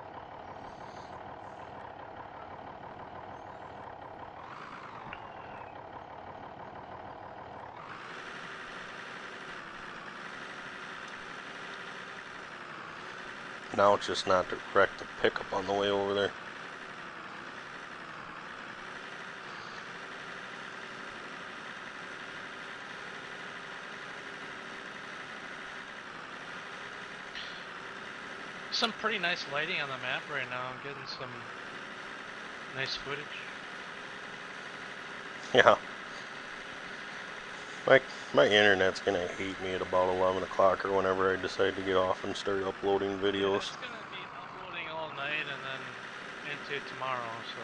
Now it's just not to wreck the pickup on the way over there. Some pretty nice lighting on the map right now. I'm getting some nice footage. Yeah. My internet's gonna hate me at about 11 o'clock or whenever I decide to get off and start uploading Yeah, videos. it's gonna be uploading all night and then into tomorrow, so...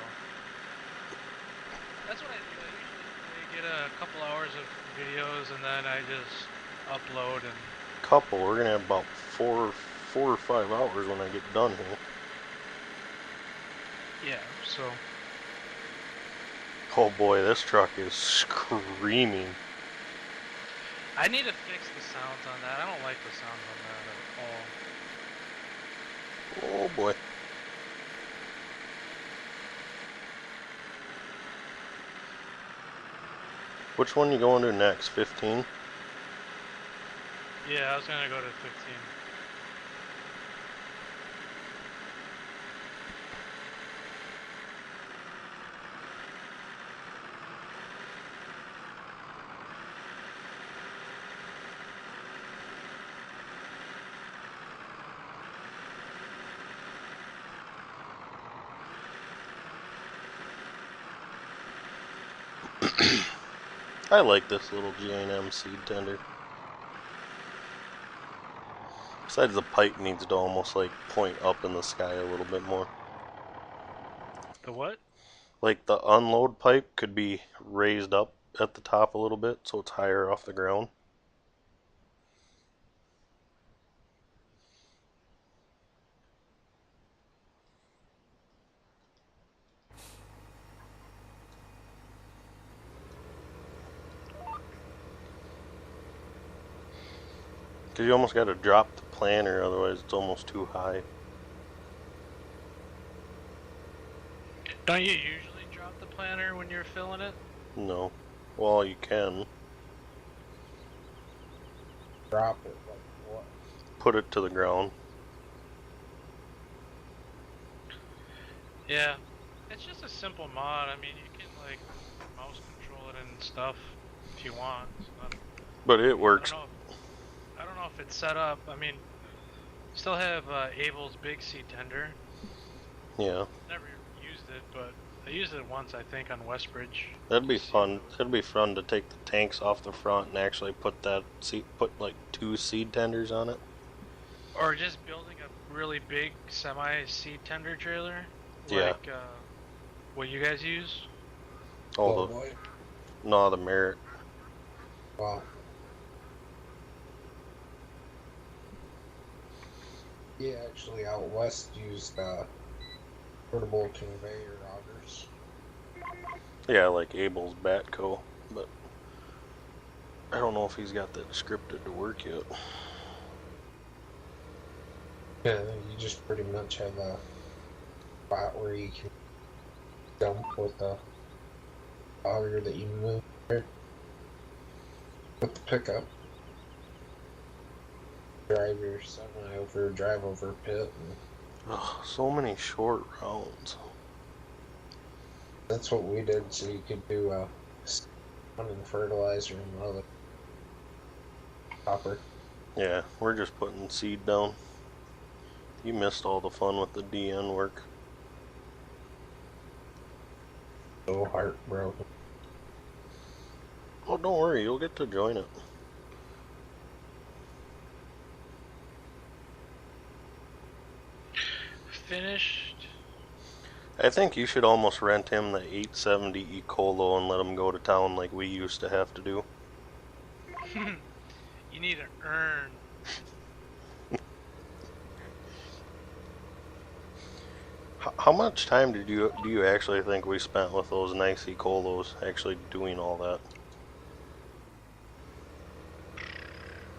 That's what I do. I usually get a couple hours of videos and then I just upload and... Couple, we're gonna have about four or 5 hours when I get done here. Yeah, so... Oh boy, this truck is screaming. I need to fix the sounds on that. I don't like the sounds on that at all. Oh boy. Which one you going to next? 15? Yeah, I was gonna go to 15. I like this little J&M seed tender. Besides, the pipe needs to almost like point up in the sky a little bit more. The what? Like the unload pipe could be raised up at the top a little bit so it's higher off the ground. Because you almost got to drop the planter, otherwise it's almost too high. Don't you usually drop the planter when you're filling it? No. Well, you can. Drop it like what? Put it to the ground. Yeah. It's just a simple mod. I mean, you can, like, mouse control it and stuff if you want. It's not, But it works. I don't know if it's set up. I mean, still have Abel's Big Sea Tender. Yeah. Never used it, but I used it once, I think, on Westbridge. That'd be fun. It'd be fun to take the tanks off the front and actually put like 2 seed tenders on it. Or just building a really big semi-seed tender trailer. Yeah. Like what you guys use. Oh, boy. no, the Merit. Wow. Yeah, actually, out west used portable conveyor augers. Yeah, like Abel's Batco, but I don't know if he's got that scripted to work yet. Yeah, you just pretty much have a spot where you can dump with the auger that you move with the pickup. Drive your semi over, drive over a pit. And Ugh, so many short rounds. that's what we did, so you could do one in the fertilizer and the other copper. Yeah, we're just putting seed down. You missed all the fun with the DN work. So heartbroken. Oh, don't worry, you'll get to join it. Finished. I think you should almost rent him the 870 Ecolo and let him go to town like we used to have to do. You need to earn. How much time do you actually think we spent with those nice Ecolos actually doing all that?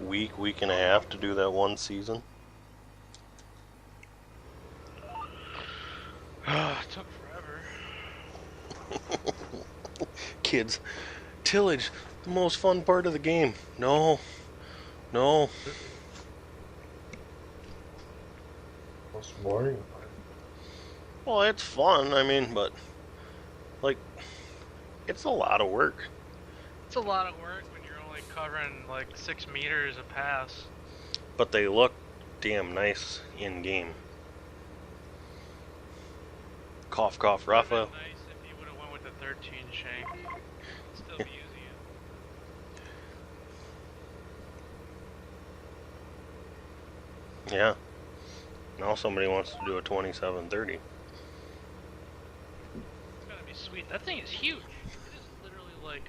Week and a half to do that one season? kids, tillage, the most fun part of the game. No, no. Most boring part. Well, it's fun, I mean, but, like, it's a lot of work. It's a lot of work when you're only covering like 6 meters a pass. But they look damn nice in game. Cough, cough, Would've been Rafa. nice if you would have went with the 13 shank. Still be using it. Yeah. Now somebody wants to do a 27-30. It's gonna be sweet. That thing is huge. It is literally like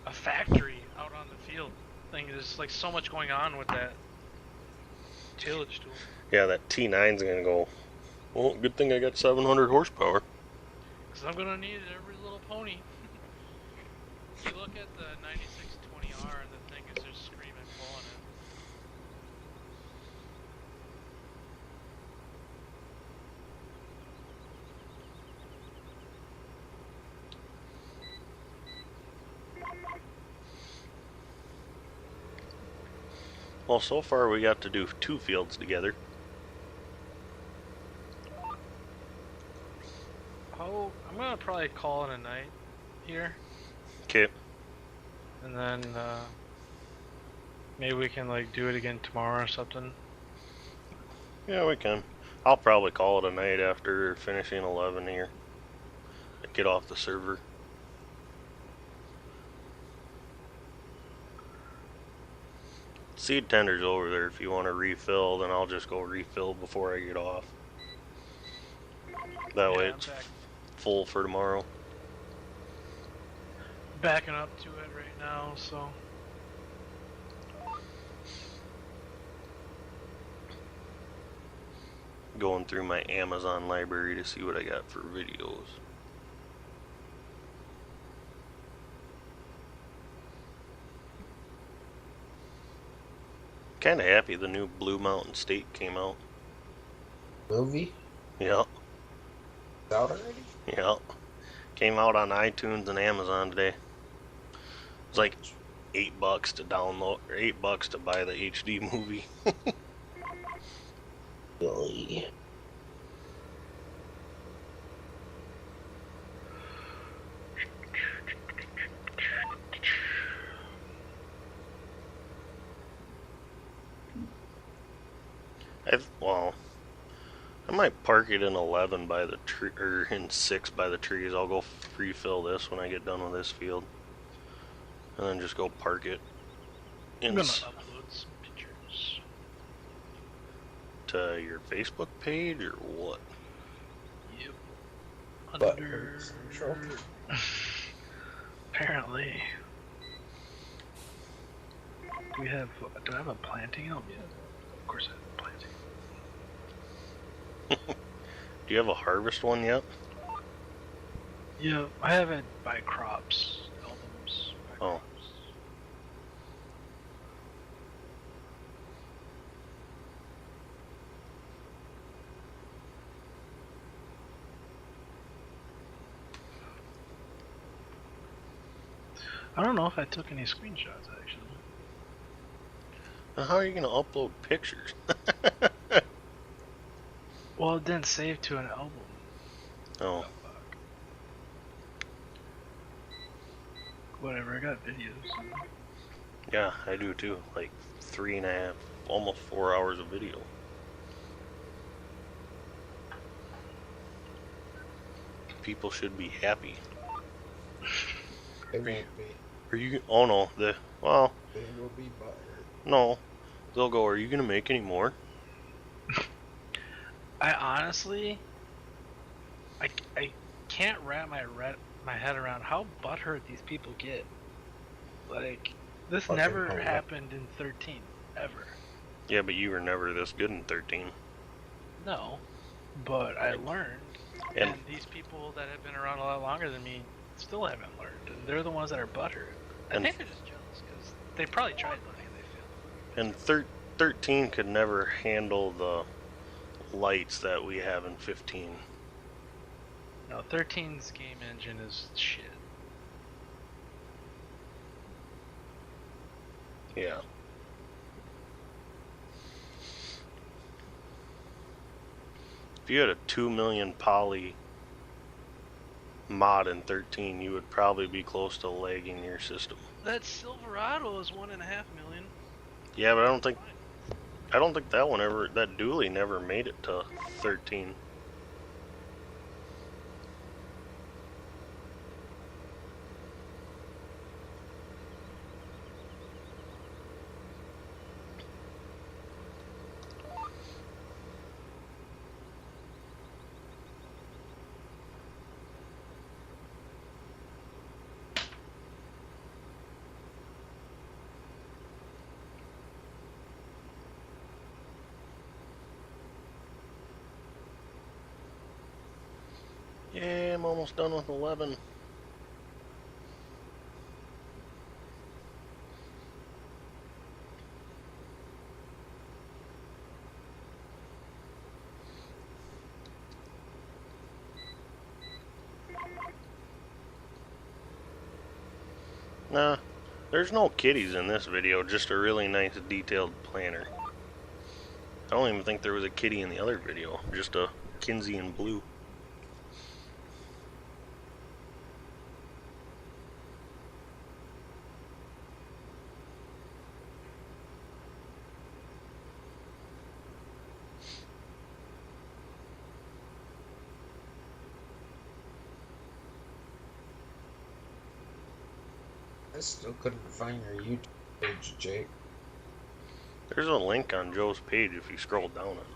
a factory out on the field. There's like so much going on with that tillage tool. Yeah, that T9's gonna go, well, good thing I got 700 horsepower. Because I'm gonna need every little pony. You look at the 9620R and the thing is just screaming pulling it. Well, so far we got to do 2 fields together. Oh, I'm gonna probably call it a night here. Okay. And then maybe we can like do it again tomorrow or something. Yeah, we can. I'll probably call it a night after finishing 11 here. Get off the server. Seed tender's over there if you want to refill, then I'll just go refill before I get off. That way I'm it's full for tomorrow. backing up to it right now, so Going through my Amazon library to see what I got for videos. Kinda happy the new Blue Mountain State came out. Movie? Yep, It's out already? yep. Came out on iTunes and Amazon today. It's like $8 to download, or $8 to buy the HD movie. Really? Well, I might park it in 11 by the tree, or in 6 by the trees. I'll go refill this when I get done with this field, and then just go park it I'm in gonna upload some pictures. to your Facebook page or what? Yep. But Under Central. apparently. Do I have a planting album yet? Of course I have a planting. Do you have a harvest one yet? Yeah, I have it by crops, albums. By Oh. crops. I don't know if I took any screenshots actually. Now how are you going to upload pictures? Well, it didn't save to an album. Oh, Whatever, I got videos. yeah, I do too. Like 3.5, almost 4 hours of video. People should be happy. They won't be. Are you? Oh no, well, They will be butthurt. no. They'll go, are you going to make any more? I honestly, I can't wrap my head around how butthurt these people get. Like, this Fucking never hell, happened in 13, ever. Yeah, but you were never this good in 13. No, but I learned, And- and these people that have been around a lot longer than me still haven't learned. And they're the ones that are butthurt. I And- think they're just jealous because they probably tried learning and they failed. And 13 could never handle the lights that we have in 15. No, 13's game engine is shit. Yeah. If you had a 2 million poly mod in 13, you would probably be close to lagging your system. That Silverado is 1.5 million. Yeah, but I don't think that dually never made it to 13. Yeah, I'm almost done with 11. Nah, there's no kitties in this video, just a really nice detailed planner. I don't even think there was a kitty in the other video, just a Kinsey in blue. I still couldn't find your YouTube page, Jake. There's a link on Joe's page if you scroll down it.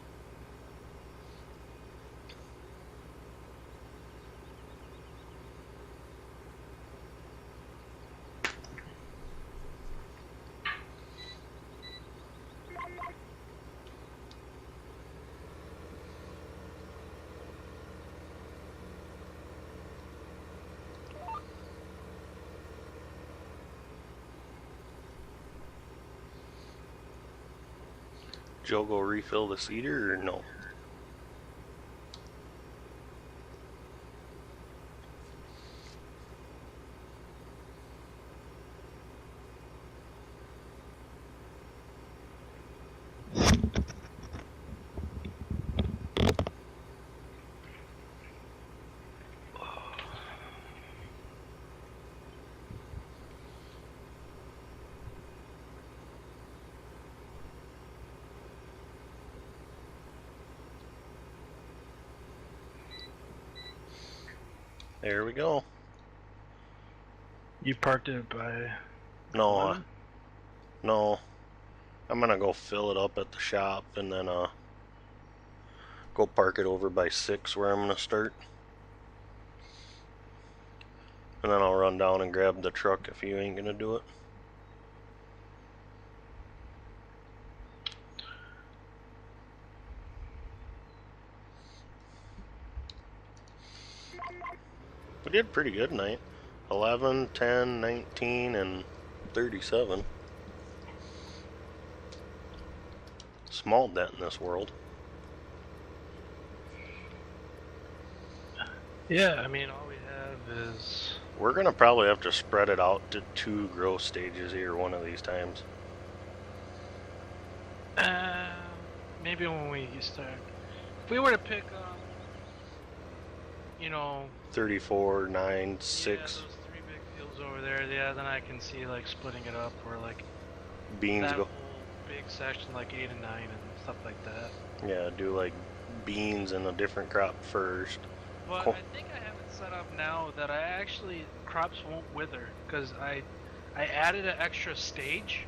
Joe go refill the cedar or no? There we go. You parked it by... No, no. I'm gonna go fill it up at the shop and then go park it over by 6 where I'm gonna start. And then I'll run down and grab the truck if you ain't gonna do it. We did pretty good tonight. 11, 10, 19, and 37. Small dent in this world. Yeah, I mean, all we have is... We're gonna probably have to spread it out to 2 growth stages here one of these times. Maybe when we start... If we were to pick you know... 34, 9, Yeah, 6. those 3 big fields over there, yeah, then I can see, like, splitting it up where, like... Beans that go. whole big section, like 8 and 9 and stuff like that. Yeah, do like beans and a different crop first. But Cool. I think I have it set up now that I actually... Crops won't wither, because I added an extra stage.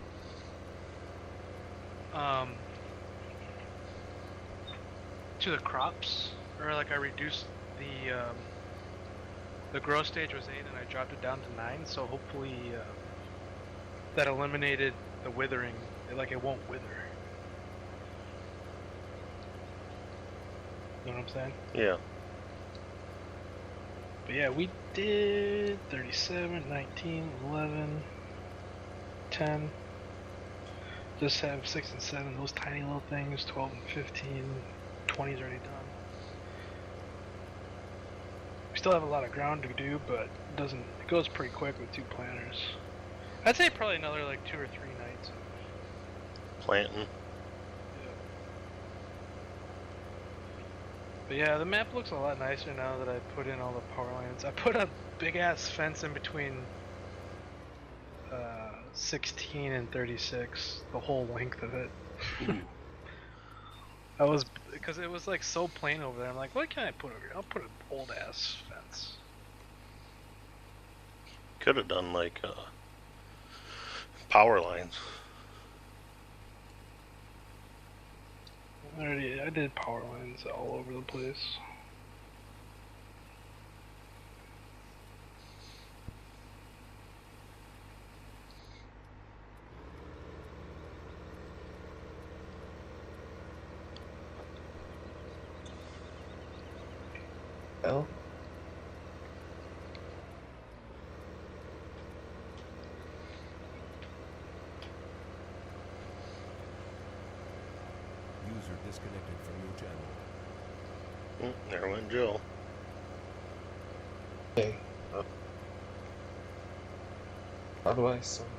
To the crops, or like I reduced the growth stage was 8 and I dropped it down to 9, so hopefully that eliminated the withering, like it won't wither. You know what I'm saying? Yeah. But yeah, we did 37, 19, 11, 10. Just have 6 and 7, those tiny little things, 12 and 15, 20's already done. We still have a lot of ground to do, but it goes pretty quick with 2 planters. I'd say probably another like 2 or 3 nights of planting. But yeah, the map looks a lot nicer now that I put in all the power lines. I put a big ass fence in between 16 and 36, the whole length of it. I was, because it was like so plain over there. I'm like, what can I put over here? I'll put an old ass fence. Could have done like power lines. I did power lines all over the place. Well, User disconnected from your channel. There went Joe. okay. How do I summon?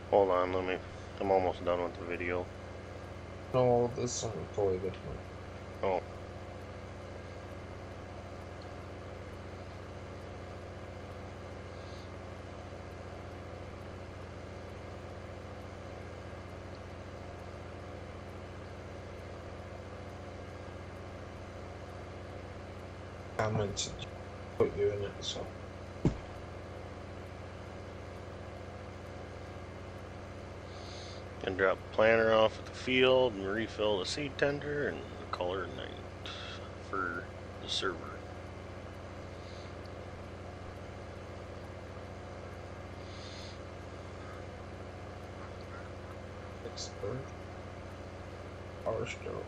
Hold on, I'm almost done with the video. No, this is totally different. Oh. I meant to put you in it, so. And drop the planter off at the field and refill the seed tender and color night for the server. Expert. Power stroke.